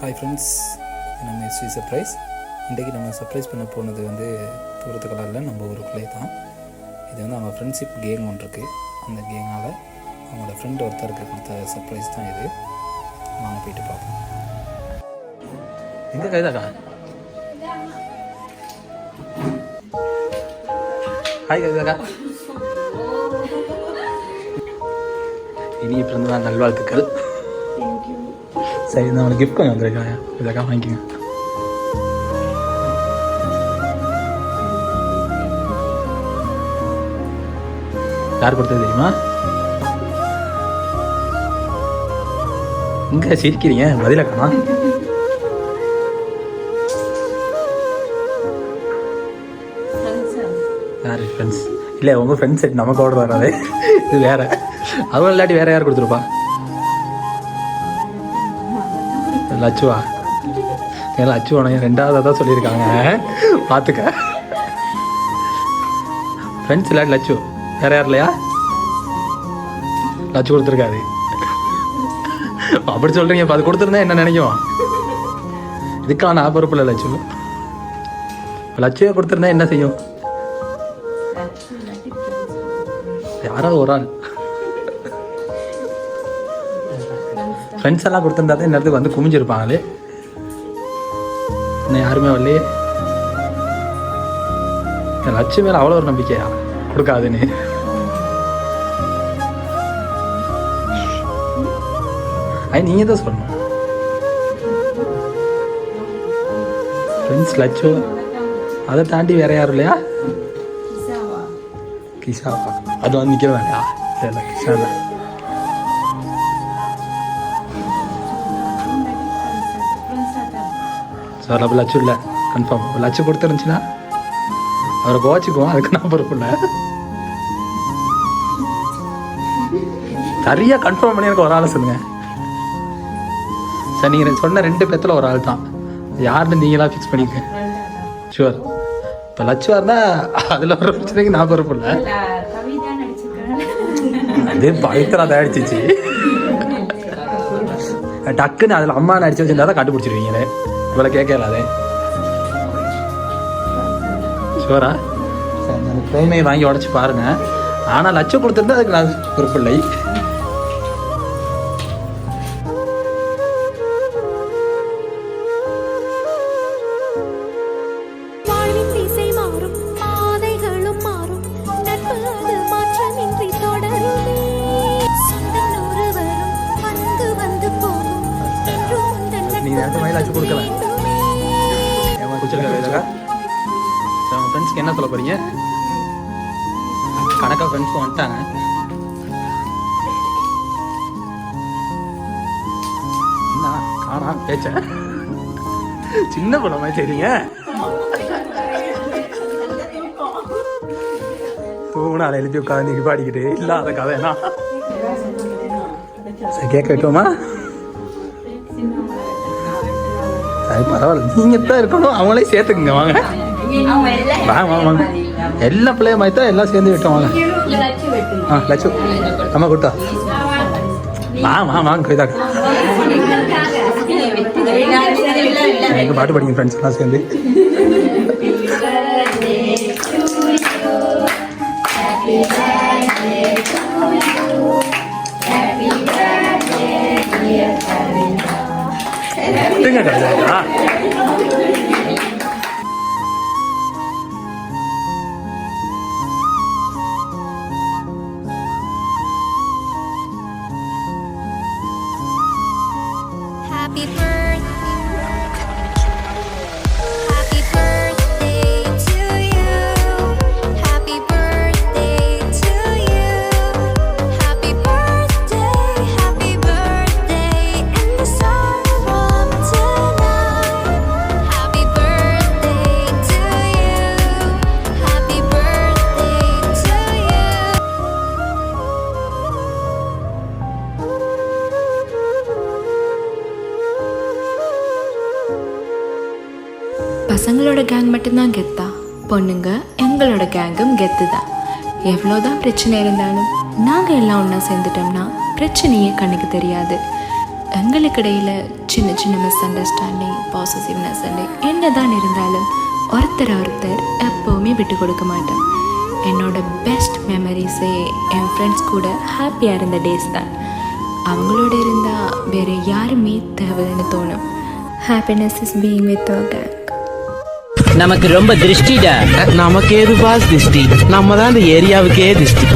Hi friends, நம்ம Sri surprise. இன்றைக்கி நம்ம சர்ப்ரைஸ் பண்ண போனது தூரத்துக்கெல்லாம் இல்லை, நம்ம ஊருக்குள்ளே தான். இது அவங்க ஃப்ரெண்ட்ஷிப் கேங் ஒன்று இருக்குது. அந்த கேங்கால் அவங்களோட ஃப்ரெண்ட் ஒருத்தருக்கு கொடுத்த சர்ப்ரைஸ் தான் இது. வாங்க போயிட்டு பார்ப்போம். எங்கே கைதாக்கா? ஹாய் கைதாக்கா, இனிய பிறந்தநாள் நல்வாழ்த்துக்கள். சரி, நான் உனக்கு கிஃப்ட் கொஞ்சம் வந்துருக்கேன், இதாக்கா வாங்கிக்கோங்க. யார் கொடுத்தது தெரியுமா? இங்க சிரிக்கிறீங்க, பதிலக்கா. யாரு ஃப்ரெண்ட்ஸ்? இல்லை, உங்கள் ஃப்ரெண்ட்ஸ் செட் நமக்கு ஆர்டர் வராது, இது வேற. அவங்க இல்லாட்டி வேற யார் கொடுத்துருப்பா? லட்சுவா? லட்சு உனக்கு ரெண்டாவது தான் சொல்லியிருக்காங்க, பார்த்துக்க. ஃப்ரெண்ட்ஸ் இல்லாட்டி லட்சு, வேற யார் இல்லையா? லட்சு கொடுத்துருக்காது. அப்படி சொல்கிறீங்க, இப்போ அது கொடுத்துருந்தா என்ன நினைக்கும்? இதுக்கான நான் பொறுப்பு இல்லை. லட்சு லட்சுவே கொடுத்துருந்தா என்ன செய்யும்? யாராவது ஒரு ஆள் ஃப்ரெண்ட்ஸ் எல்லாம் கொடுத்துருந்தா தான் இந்த இடத்துக்கு குமிஞ்சிருப்பாங்களே. இன்னும் யாருமே வரலையே. என் லட்சம் மேலே அவ்வளோ ஒரு நம்பிக்கையா கொடுக்காதுன்னு? நீங்கள் தான் சொல்லணும். ஃப்ரெண்ட்ஸ் லட்சம், அதை தாண்டி வேற யாரும் இல்லையா? கிஷாவா? அது நிற்கிற வேலையா? இல்லை, கிஷா இல்லை. சார், அப்போ லட்சம் இல்லை, கன்ஃபார்ம். லட்சம் கொடுத்துருந்துச்சுன்னா அவரை கோச்சிக்குவோம், அதுக்கு நான் பொறுப்பு இல்லை. சரியாக கன்ஃபார்ம் பண்ணி எனக்கு ஒரு ஆளை சொல்லுங்க சார். நீங்கள் சொன்ன 2 பேர்த்துல ஒரு ஆள் தான். யாருன்னு நீங்களாம் ஃபிக்ஸ் பண்ணிக்க. ஷுவர். இப்போ லட்சம் இருந்தால் அதில் ஒரு பிரச்சனைக்கு நான் பொறுப்பு இல்லை. அது பவித்ரா தயாரிச்சிச்சு. டக்குன்னு அதில் அம்மா நடிச்சு வச்சுருந்தா தான் கண்டுபிடிச்சிருவீங்களே. இவ்வளோ கேட்கலாதே. ஷுவரா? சரி, அந்த பிரேமையை வாங்கி உடச்சி பாருங்க. ஆனால் லட்சம் கொடுத்துருந்தா அதுக்கு நான் பொறுப்பில்லை. நீங்கள் நேரத்தை லட்சம் கொடுக்கல. பிடிச்சிருக்கா? உங்கள் ஃப்ரெண்ட்ஸ்க்கு என்ன சொல்ல போறீங்க? கணக்காக ஃப்ரெண்ட்ஸும் வந்துட்டாங்க. என்ன காணா பேச்ச? சின்ன குழந்தை மாதிரி சரிங்க. தூணால எழுப்பி உட்காந்து பாடிக்கிட்டு இல்லாத கதைனா கேட்க வைக்கோமா? அது பரவாயில்ல, நீங்கள் தான் இருக்கணும், அவங்களே சேர்த்துக்குங்க. வாங்க வாங்க வாங்க, எல்லா பிள்ளைய மாதிரி தான் எல்லாம் சேர்ந்து விட்டோம். வாங்க. லட்சு அம்மா கொடுத்தா? வாங்க கைதாக்கா. எங்கள் பாட்டு படிங்க ஃப்ரெண்ட்ஸ் எல்லாம் சேர்ந்து. கைதாக்கா. Happy birthday, happy birthday to you, happy birthday to you, happy birthday in the sun from tonight, happy birthday to you, happy birthday to you. பசங்களோட கேங் மட்டும்தான் கெத்தா, பொண்ணுங்க எங்களோட கேங்கும் கெத்து தான். எவ்வளோதான் பிரச்சனை இருந்தாலும் நாங்கள் எல்லாம் ஒன்றா சேர்ந்துட்டோம்னா பிரச்சனையே கண்ணுக்கு தெரியாது. எங்களுக்கு இடையில் சின்ன சின்ன மிஸ் அண்டர்ஸ்டாண்டிங் பாசிட்டிவ்னஸ் என்ன தான் இருந்தாலும் ஒருத்தர் எப்போவுமே விட்டு கொடுக்க மாட்டேன். என்னோட பெஸ்ட் மெமரிஸே என் ஃப்ரெண்ட்ஸ் கூட ஹாப்பியாக இருந்த டேஸ் தான். அவங்களோட இருந்தால் வேறு யாருமே தேவைன்னு தோணும். Happiness is being with our gang. நமக்கு ரொம்ப திருஷ்டிடா. நமக்கு ஏது பாஸ் திருஷ்டி, நம்ம தான் இந்த ஏரியாவுக்கே திருஷ்டி.